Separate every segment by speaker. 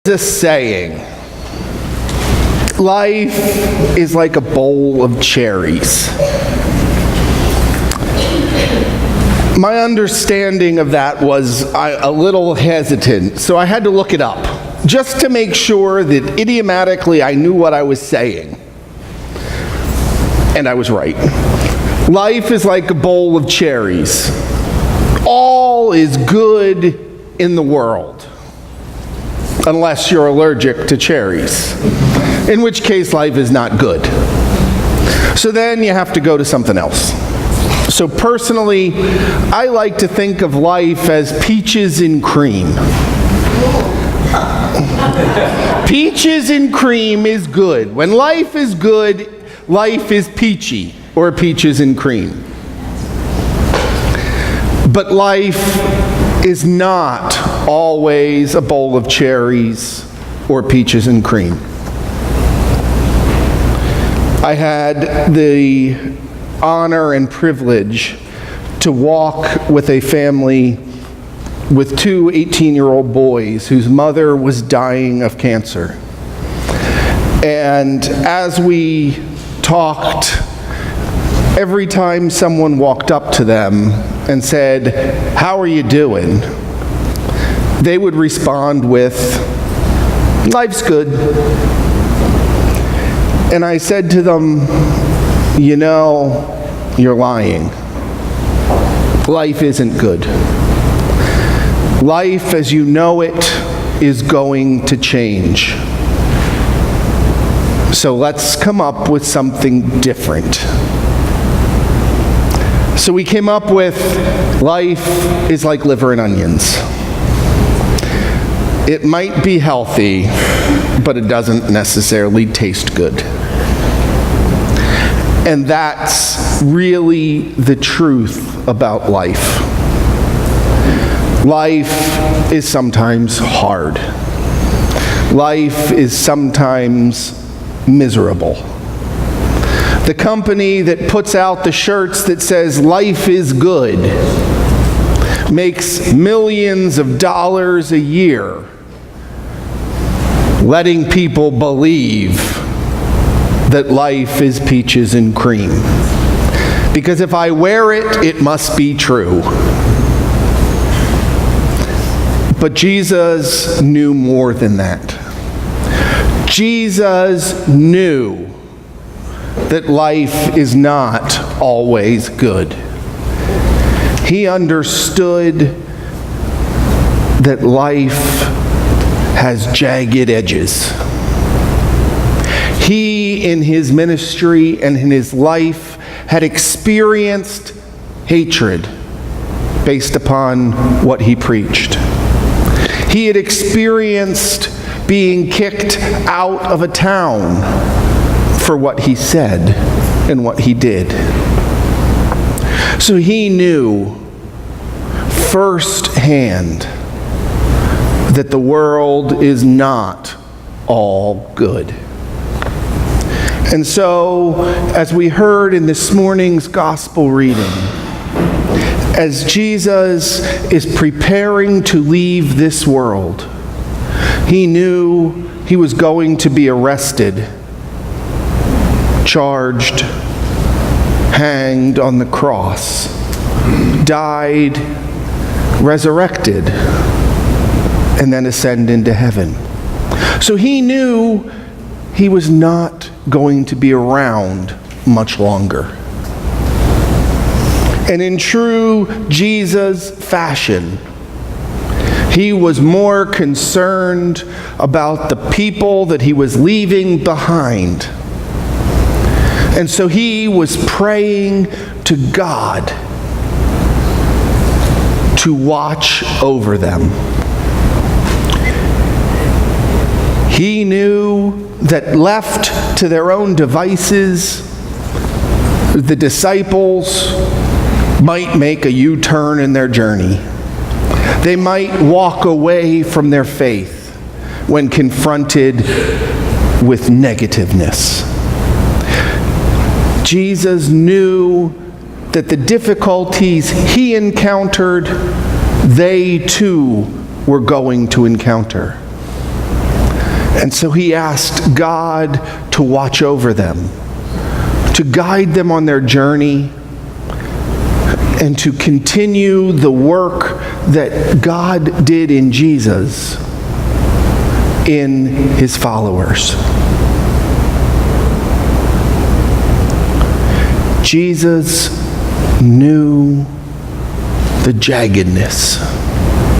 Speaker 1: a saying, life is like a bowl of cherries. My understanding of that was a little hesitant, so I had to look it up, just to make sure that idiomatically I knew what I was saying. And I was right. Life is like a bowl of cherries. All is good in the world, unless you're allergic to cherries, in which case life is not good. So then you have to go to something else. So personally, I like to think of life as peaches and cream. Peaches and cream is good. When life is good, life is peachy, or peaches and cream. But life is not always a bowl of cherries or peaches and cream. I had the honor and privilege to walk with a family with two 18-year-old boys whose mother was dying of cancer. And as we talked, every time someone walked up to them and said, "How are you doing?" they would respond with, "Life's good." And I said to them, "You know, you're lying. Life isn't good. Life as you know it is going to change. So let's come up with something different." So we came up with life is like liver and onions. It might be healthy, but it doesn't necessarily taste good. And that's really the truth about life. Life is sometimes hard. Life is sometimes miserable. The company that puts out the shirts that says life is good makes millions of dollars a year letting people believe that life is peaches and cream. Because if I wear it, it must be true. But Jesus knew more than that. Jesus knew that life is not always good. He understood that life has jagged edges. He, in his ministry and in his life, had experienced hatred based upon what he preached. He had experienced being kicked out of a town for what he said and what he did. So he knew firsthand that the world is not all good. And so, as we heard in this morning's gospel reading, as Jesus is preparing to leave this world, he knew he was going to be arrested, charged, hanged on the cross, died, resurrected, and then ascend into heaven. So he knew he was not going to be around much longer. And in true Jesus fashion, he was more concerned about the people that he was leaving behind. And so he was praying to God to watch over them. He knew that left to their own devices, the disciples might make a U-turn in their journey. They might walk away from their faith when confronted with negativeness. Jesus knew that the difficulties he encountered, they too were going to encounter. And so he asked God to watch over them, to guide them on their journey, and to continue the work that God did in Jesus in his followers. Jesus knew the jaggedness,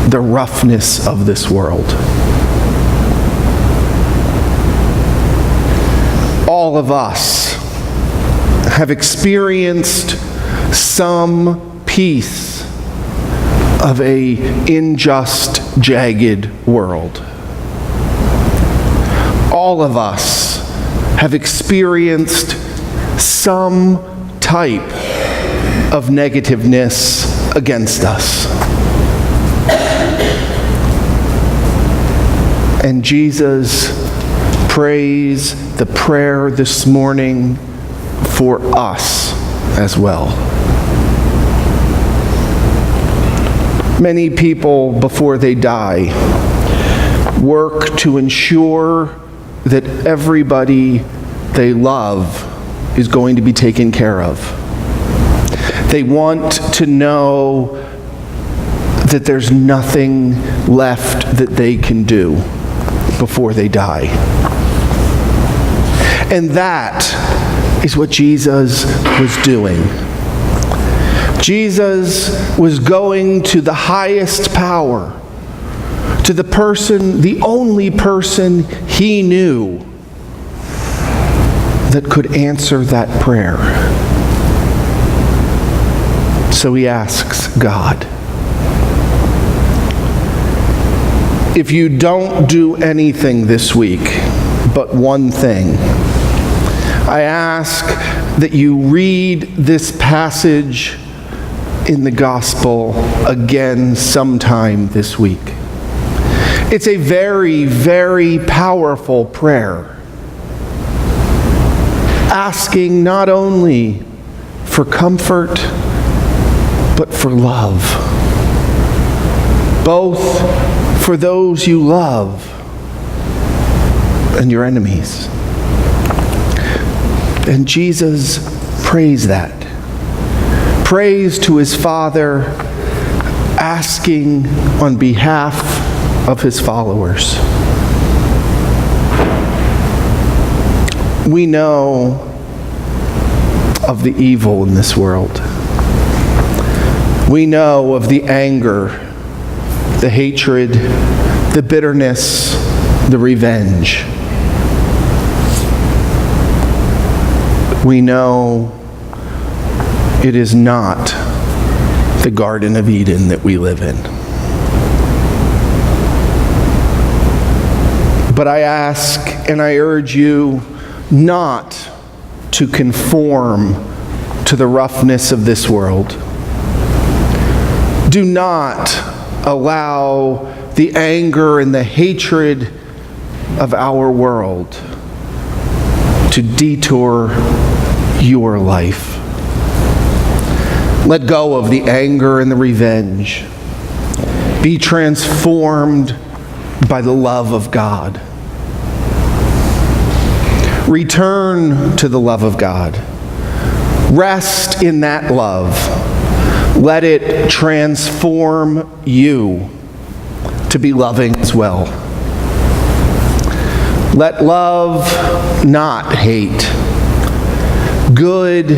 Speaker 1: the roughness of this world. All of us have experienced some piece of an unjust, jagged world. All of us have experienced some type of negativeness against us. And Jesus prays the prayer this morning for us as well. Many people, before they die, work to ensure that everybody they love is going to be taken care of. They want to know that there's nothing left that they can do before they die. And that is what Jesus was doing. Jesus was going to the highest power, to the person, the only person he knew that could answer that prayer. So he asks God, if you don't do anything this week but one thing, I ask that you read this passage in the gospel again sometime this week. It's a very, very powerful prayer, asking not only for comfort, but for love. Both for those you love and your enemies. And Jesus prays that. Prays to his Father, asking on behalf of his followers. We know of the evil in this world. We know of the anger, the hatred, the bitterness, the revenge. We know it is not the Garden of Eden that we live in. But I ask and I urge you not to conform to the roughness of this world. Do not allow the anger and the hatred of our world to detour your life. Let go of the anger and the revenge. Be transformed by the love of God. Return to the love of God. Rest in that love. Let it transform you to be loving as well. Let love, not hate. Good,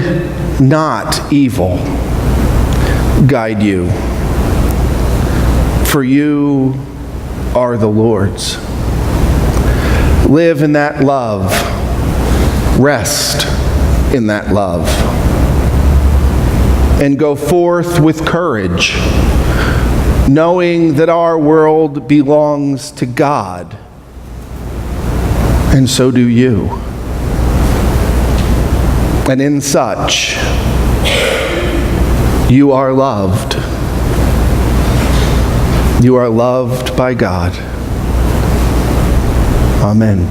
Speaker 1: not evil, guide you. For you are the Lord's. Live in that love. Rest in that love. And go forth with courage, knowing that our world belongs to God, and so do you. And in such, you are loved. You are loved by God. Amen.